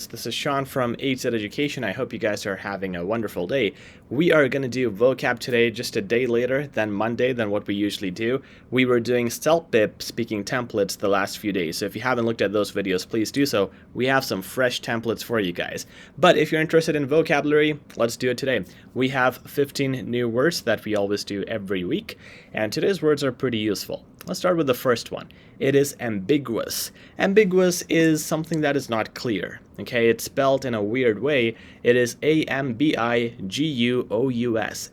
This is Sean from HZad Education. I hope you guys are having a wonderful day. We are going to do vocab today just a day later than Monday than what we usually do. We were doing CELPIP speaking templates the last few days, so if you haven't looked at those videos, please do so. We have some fresh templates for you guys. But if you're interested in vocabulary, let's do it today. We have 15 new words that we always do every week, and today's words are pretty useful. Let's start with the first one. It is ambiguous. Ambiguous is something that is not clear. Okay, it's spelled in a weird way. It is A-M-B-I-G-U-O-U-S.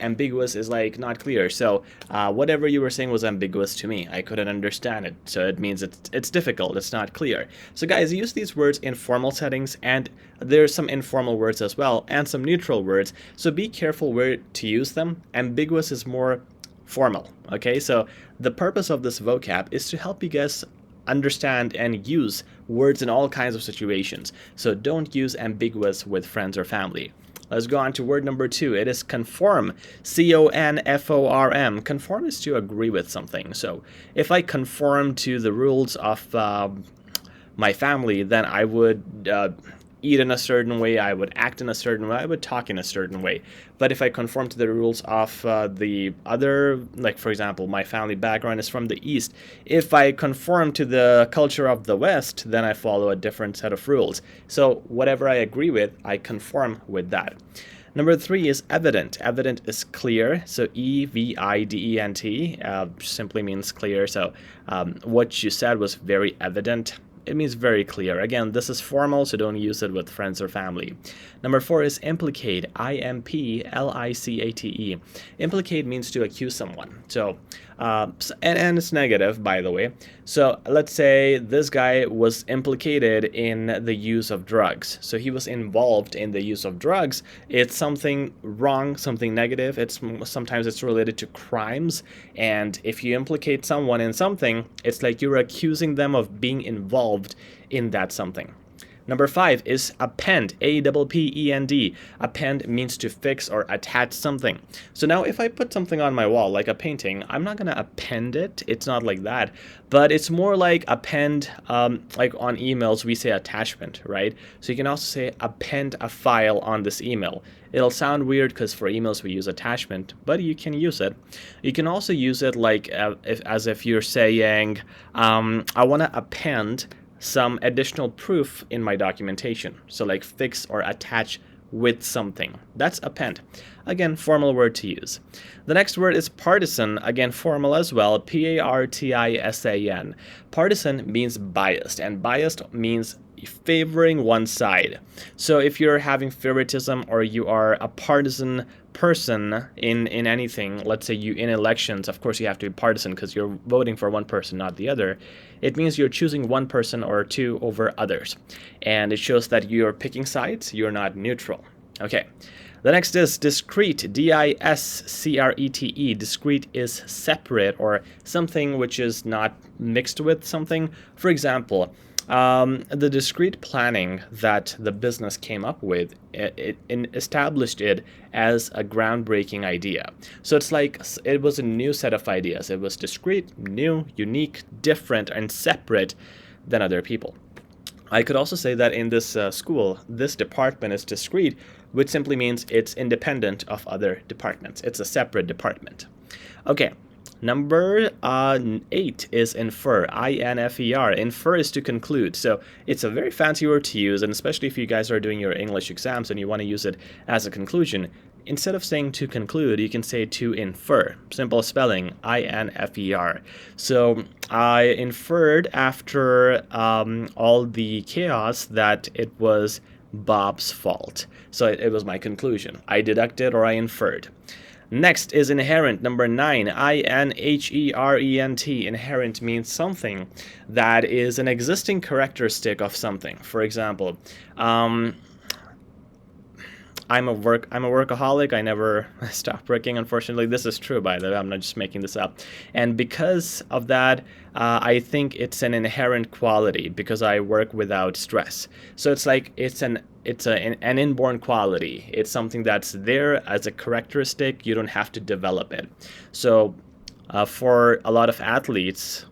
Ambiguous is like not clear. So whatever you were saying was ambiguous to me. I couldn't understand it. So it means it's difficult. It's not clear. So guys, use these words in formal settings, and there's some informal words as well, and some neutral words. So be careful where to use them. Ambiguous is more formal. Okay, so the purpose of this vocab is to help you guys understand and use words in all kinds of situations. So don't use ambiguous with friends or family. Let's go on to word number 2. It is conform. C-O-N-F-O-R-M. Conform is to agree with something. So if I conform to the rules of my family, then I would eat in a certain way, I would act in a certain way, I would talk in a certain way. But if I conform to the rules of the other, like for example, my family background is from the East, if I conform to the culture of the West, then I follow a different set of rules. So whatever I agree with, I conform with that. Number 3 is evident. Evident is clear, so E-V-I-D-E-N-T simply means clear. So what you said was very evident. It means very clear. Again, this is formal, so don't use it with friends or family. Number 4 is implicate. I-M-P-L-I-C-A-T-E. Implicate means to accuse someone. So, and it's negative, by the way. So let's say this guy was implicated in the use of drugs. So he was involved in the use of drugs. It's something wrong, something negative. Sometimes it's related to crimes. And if you implicate someone in something, it's like you're accusing them of being involved in that something. Number 5 is append, A-P-P-E-N-D. Append means to fix or attach something. So now if I put something on my wall, like a painting, I'm not going to append it. It's not like that. But it's more like append, like on emails, we say attachment, right? So you can also say append a file on this email. It'll sound weird because for emails we use attachment, but you can use it. You can also use it like as if you're saying, I want to append some additional proof in my documentation. So like fix or attach with something. That's append. Again, formal word to use. The next word is partisan. Again, formal as well. P-A-R-T-I-S-A-N. Partisan means biased, and biased means favoring one side. So if you're having favoritism or you are a partisan person in anything, let's say you in elections, of course you have to be partisan because you're voting for one person, not the other. It means you're choosing one person or two over others. And it shows that you're picking sides, you're not neutral. Okay. The next is discrete, D-I-S-C-R-E-T-E. Discrete is separate or something which is not mixed with something. For example, the discrete planning that the business came up with, it established it as a groundbreaking idea. So it's like it was a new set of ideas. It was discrete, new, unique, different, and separate than other people. I could also say that in this school, this department is discrete, which simply means it's independent of other departments. It's a separate department. Okay. Number 8 is infer, I-N-F-E-R. Infer is to conclude. So it's a very fancy word to use, and especially if you guys are doing your English exams and you want to use it as a conclusion. Instead of saying to conclude, you can say to infer. Simple spelling, I-N-F-E-R. So I inferred after all the chaos that it was Bob's fault. So it was my conclusion. I deducted or I inferred. Next is inherent, number 9, I-N-H-E-R-E-N-T. Inherent means something that is an existing characteristic of something. For example, I'm a workaholic. I never stop working, unfortunately. This is true, by the way. I'm not just making this up. And because of that, I think it's an inherent quality because I work without stress. So it's like it's an inborn quality. It's something that's there as a characteristic. You don't have to develop it. So for a lot of athletes,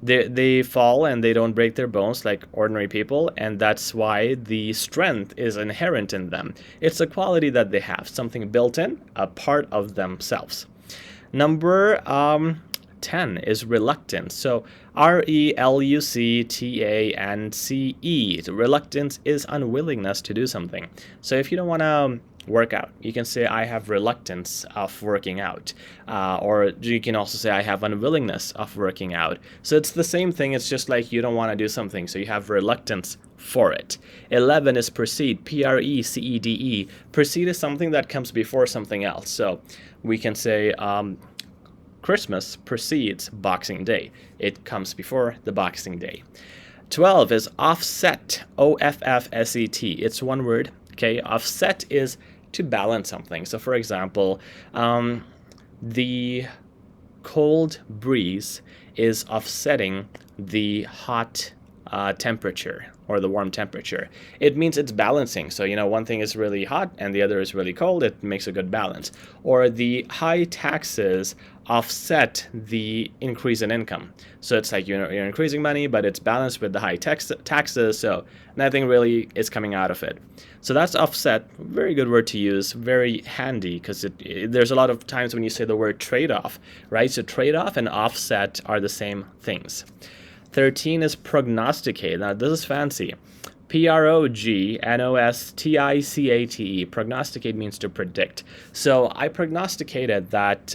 They fall and they don't break their bones like ordinary people, and that's why the strength is inherent in them. It's a quality that they have, something built in, a part of themselves. Number 10 is reluctance. So reluctance. Reluctance is unwillingness to do something. So if you don't want to work out, you can say I have reluctance of working out, or you can also say I have unwillingness of working out. So it's the same thing. It's just like you don't want to do something, so you have reluctance for it. 11 is precede. Precede. Precede is something that comes before something else. So we can say Christmas precedes Boxing Day. It comes before the Boxing Day. 12 is offset. Offset. It's one word. Okay, offset is to balance something. So for example, the cold breeze is offsetting the hot temperature or the warm temperature. It means it's balancing. So, one thing is really hot and the other is really cold. It makes a good balance. Or the high taxes offset the increase in income. So it's like you're increasing money, but it's balanced with the high taxes, so nothing really is coming out of it. So that's offset. Very good word to use. Very handy, because there's a lot of times when you say the word trade-off, right? So trade-off and offset are the same things. 13 is prognosticate. Now this is fancy. Prognosticate. Prognosticate means to predict. So I prognosticated that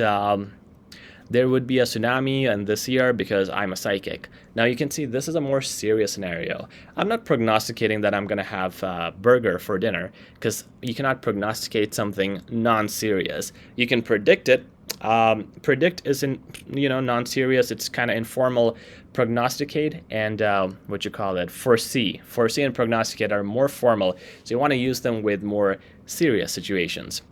there would be a tsunami in this year because I'm a psychic. Now you can see this is a more serious scenario. I'm not prognosticating that I'm going to have a burger for dinner, because you cannot prognosticate something non-serious. You can predict it. Predict isn't, non-serious. It's kind of informal. Prognosticate and foresee. Foresee and prognosticate are more formal, so you want to use them with more serious situations.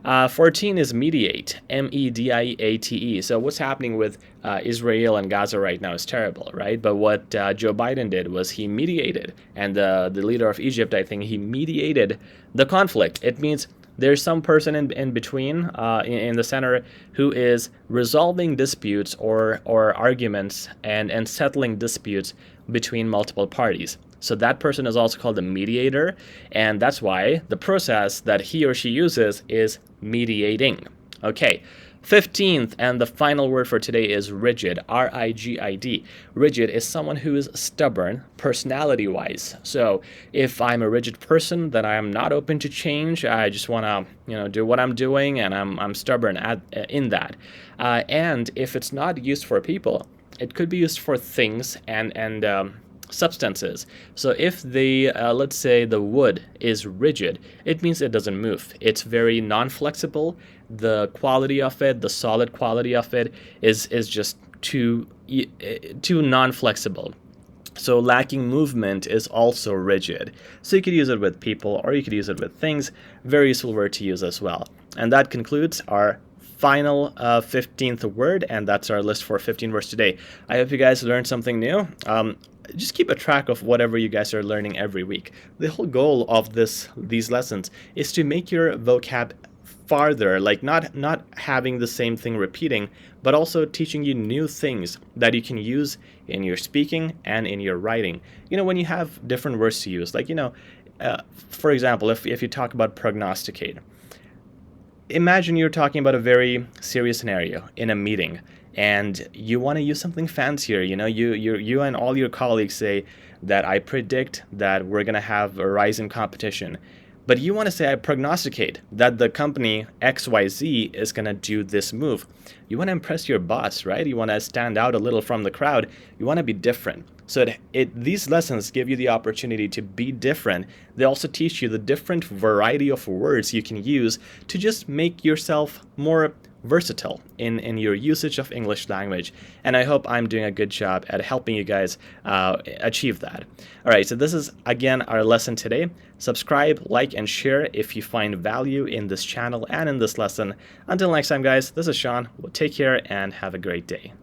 14 is mediate. Mediate. So what's happening with Israel and Gaza right now is terrible, right? But what Joe Biden did was he mediated, and the leader of Egypt, I think, he mediated the conflict. It means there's some person in between, in the center, who is resolving disputes or arguments and settling disputes between multiple parties. So that person is also called a mediator, and that's why the process that he or she uses is mediating. Okay, 15th and the final word for today is rigid. R-I-G-I-D. Rigid is someone who is stubborn personality-wise. So if I'm a rigid person, then I am not open to change. I just want to, do what I'm doing, and I'm stubborn in that. And if it's not used for people, it could be used for things and substances. So if let's say the wood is rigid, it means it doesn't move. It's very non-flexible. The quality of it, the solid quality of it is just too non-flexible. So lacking movement is also rigid. So you could use it with people, or you could use it with things. Very useful word to use as well. And that concludes our final 15th word, and that's our list for 15 words today. I hope you guys learned something new. Just keep a track of whatever you guys are learning every week. The whole goal of these lessons is to make your vocab farther, like not having the same thing repeating, but also teaching you new things that you can use in your speaking and in your writing. When you have different words to use, like, for example, if you talk about prognosticate, imagine you're talking about a very serious scenario in a meeting, and you want to use something fancier. You and all your colleagues say that I predict that we're going to have a rise in competition. But you want to say I prognosticate that the company XYZ is going to do this move. You want to impress your boss, right? You want to stand out a little from the crowd. You want to be different. So these lessons give you the opportunity to be different. They also teach you the different variety of words you can use to just make yourself more versatile in your usage of English language. And I hope I'm doing a good job at helping you guys achieve that. All right, so this is, again, our lesson today. Subscribe, like, and share if you find value in this channel and in this lesson. Until next time, guys, this is Sean. Well, take care and have a great day.